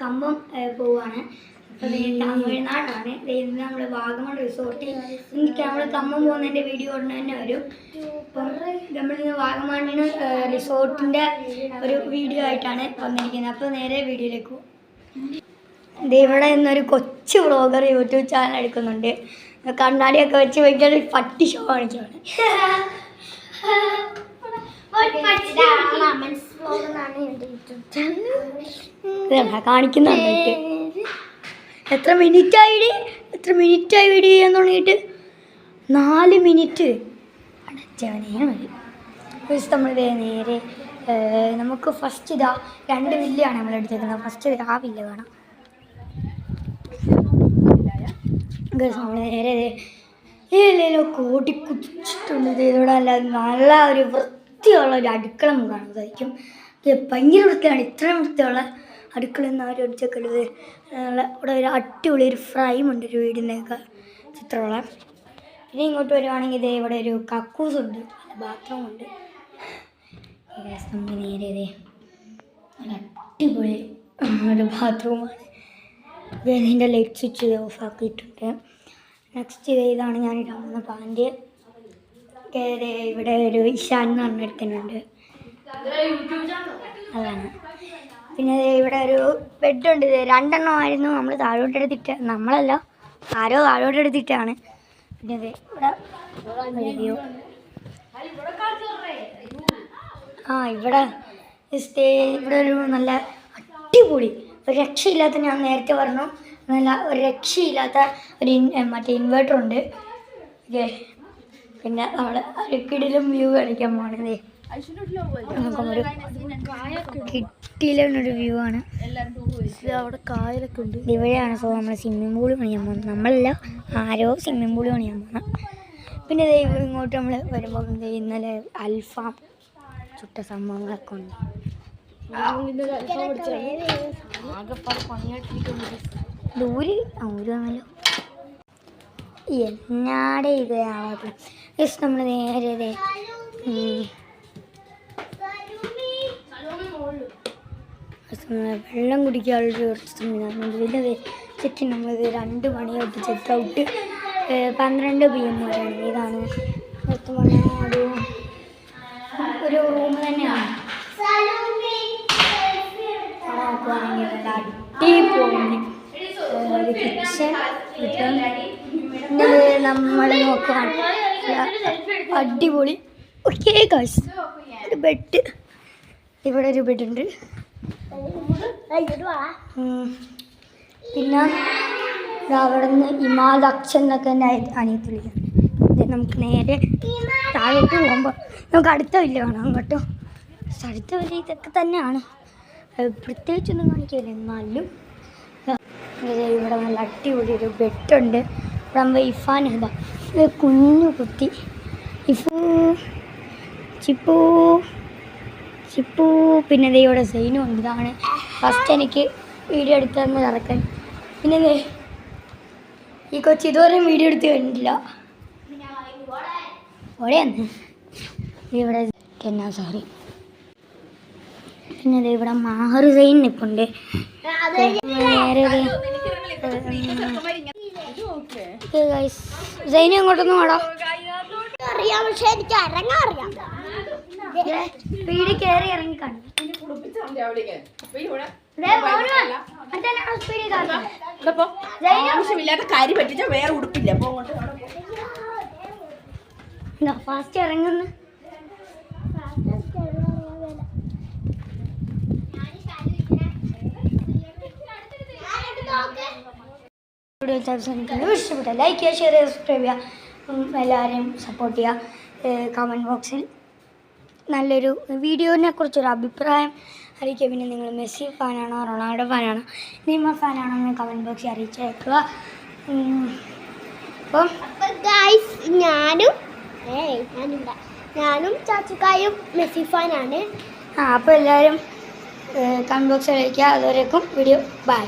കമ്പം പോവാണ്. അപ്പോൾ തമിഴ്നാടാണ്. ഇന്ന് നമ്മൾ വാഗമൺ റിസോർട്ടിൽ എനിക്ക് നമ്മൾ കമ്പം പോകുന്നതിൻ്റെ വീഡിയോ ഉടനെ തന്നെ വരും. അപ്പം നമ്മളിന്ന് വാഗമണ്ണിന് റിസോർട്ടിൻ്റെ ഒരു വീഡിയോ ആയിട്ടാണ് വന്നിരിക്കുന്നത്. അപ്പോൾ നേരെ വീഡിയോയിലേക്ക് പോകും. ഇവിടെ ഇന്നൊരു കൊച്ചു വ്ളോഗർ യൂട്യൂബ് ചാനൽ എടുക്കുന്നുണ്ട്. കണ്ണാടിയൊക്കെ വെച്ച് ഭയങ്കര പട്ടി ഷോ കാണിച്ചാണ് കാണിക്കുന്നുണ്ട്. എത്ര മിനിറ്റായി വീഡിയോ ചെയ്യാൻ തുടങ്ങിയിട്ട്? 4 മിനിറ്റ് അടച്ചവനെയാ മതി. നമ്മൾ നേരെ നമുക്ക് ഫസ്റ്റ് ഇതാ 2 വില്ലാണ് നമ്മൾ എടുത്തേക്കുന്നത്. ഫസ്റ്റ് ആ വില്ല കാണാം. നമ്മൾ നേരെ ഇല്ലല്ലോ കോട്ടി കുടിച്ചിട്ടുണ്ട്. ഇതിവിടെ നല്ല ഒരു വൃത്തിയുള്ള ഒരു അടുക്കള കാണാൻ സാധിക്കും. ഭയങ്കര വൃത്തിയാണ്. ഇത്രയും വൃത്തിയുള്ള അടുക്കള നിന്ന് ആരും അടിച്ചേക്കരുത്. ഇവിടെ ഒരു അടിപൊളി ഒരു ഫ്രെയിമുണ്ട്, ഒരു വീടിൻ്റെയൊക്കെ ചിത്രമുള്ള. ഇനി ഇങ്ങോട്ട് വരുവാണെങ്കിൽ ഇതേ ഇവിടെ ഒരു കക്കൂസുണ്ട്, ബാത്റൂമുണ്ട്. നമ്മൾ നേരെ നല്ല അടിപൊളി ഒരു ബാത്റൂമാണ്. ഇതിൻ്റെ ലൈറ്റ് സ്വിച്ച് ഓഫ് ആക്കിയിട്ടുണ്ട്. നെക്സ്റ്റ് ഇതാണ് ഞാൻ ഇടാവുന്ന പാൻറ്. ഇവിടെ ഒരു ഇഷാൻ എന്ന് പറഞ്ഞെടുക്കുന്നുണ്ട്, അതാണ്. പിന്നെ ഇവിടെ ഒരു ബെഡുണ്ട്. 2 എണ്ണമായിരുന്നു നമ്മൾ താഴോട്ടെടുത്തിട്ട്, നമ്മളല്ല ആരോ താഴോട്ടെടുത്തിട്ടാണ്. പിന്നെ ഇവിടെ വ്യൂ. ഇവിടെ ഇവിടെ ഒരു നല്ല അടിപൊളി ഒരു രക്ഷയില്ലാത്ത, ഞാൻ നേരത്തെ പറഞ്ഞു നല്ല ഒരു രക്ഷയില്ലാത്ത ഒരു മറ്റേ ഇൻവേർട്ടറുണ്ട്. ഓക്കെ, പിന്നെ നമ്മൾ അരക്കിടിലും വ്യൂ കളിക്കാൻ പോകണത് നമുക്കൊരു കിട്ടിയിലൊരു വ്യൂ ആണ്. അവിടെ കായലൊക്കെ ഉണ്ട്. ഇവിടെയാണ്. സോ നമ്മൾ സ്വിമ്മിംഗ് പൂൾ പണിയാൻ പോകുന്നത്. നമ്മളല്ല, ആരോ സ്വിമ്മിംഗ് പൂൾ പണിയാൻ പോകുന്നത്. പിന്നെ ഇങ്ങോട്ട് നമ്മൾ വരുമ്പോൾ ഇന്നലെ അൽഫാം ചുട്ട സംഭവങ്ങളൊക്കെ ഉണ്ട്. ദൂര് ഊരാണല്ലോ എന്നാടെ ഇത് ആവട്ടെ. ജസ്റ്റ് നമ്മൾ നേരെ വെള്ളം കുടിക്കാനുള്ളൊരു സംവിധാനം. പിന്നെ ചെക്ക് നമ്മൾ 2 മണിയായിട്ട് ചെക്ക് ഔട്ട് 12 PM വരെയാണ്. ഇതാണ് ഒരു റൂം തന്നെയാണ്. നോക്കുവാണെങ്കിൽ അടിപൊളി ഒരു കിച്ചൺ. പിന്നെ നമ്മൾ നോക്കുകയാണ് അടിപൊളി. ഓക്കെ ഗൈസ്, ഒരു ബെഡ്, ഇവിടെ ഒരു ബെഡുണ്ട്. പിന്നെ അവിടെ നിന്ന് ഇമാദ് അച്ഛൻ എന്നൊക്കെ എൻ്റെ അനിയത്തിലാണ്. നമുക്ക് നേരെ താഴോട്ട് പോകുമ്പോൾ നമുക്ക് അടുത്ത വില്ല കാണാം കേട്ടോ. അടുത്ത വില്ല ഇതൊക്കെ തന്നെയാണ്, പ്രത്യേകിച്ചൊന്നും കാണിക്കില്ല. എന്നാലും ഇവിടെ നല്ല അടിപൊളി ഒരു ബെഡുണ്ട്. ഇവിടെ നമ്മൾ ഇഫാൻ എന്താ കുഞ്ഞു കുത്തി ചിപ്പു. പിന്നെ ഇവിടെ സൈനും ഉണ്ട്. ഇതാണ് ഫസ്റ്റ് എനിക്ക് വീഡിയോ എടുത്ത് തന്നെ ഇറക്കാൻ. പിന്നെ ഈ കൊച്ചി ഇതുവരെ വീഡിയോ എടുത്ത് കണ്ടില്ല. ഓടെയാണ് ഇവിടെ എന്നാ സോറി. പിന്നെ ഇവിടെ മാഹർ സൈൻ നിൽപ്പുണ്ട്. സൈന അങ്ങോട്ടൊന്നും വേടാ. അറിയാം, പക്ഷെ എനിക്ക് ഇറങ്ങാൻ അറിയാം. വീട് കയറി ഇറങ്ങി കണ്ടു. ആവശ്യമില്ലാത്ത കാര്യം പറ്റിച്ച വേറെ ഉടുപ്പില്ല. ഫാസ്റ്റ് ഇറങ്ങുന്നു. ഇഷ്ടപ്പെട്ട ലൈക്ക് ചെയ്യുക, ഷെയർ ചെയ്യുക, സബ്സ്ക്രൈബ് ചെയ്യുക. എല്ലാവരെയും സപ്പോർട്ട് ചെയ്യുക. കമൻറ്റ് ബോക്സിൽ നല്ലൊരു വീഡിയോനെ കുറിച്ചൊരു അഭിപ്രായം അറിയിക്കുക. പിന്നെ നിങ്ങൾ മെസ്സി ഫാനാണോ റൊണാൾഡോ ഫാനാണോ നെയ്മർ ഫാനാണോ എന്ന് കമൻറ്റ് ബോക്സിൽ അറിയിച്ചേക്കുക. അപ്പം ഞാനും ചാച്ചക്കായും മെസ്സി ഫാനാണ്. അപ്പോൾ എല്ലാവരും കമൻറ്റ് ബോക്സിൽ അറിയിക്കുക. അതുവരേക്കും വീഡിയോ ബൈ.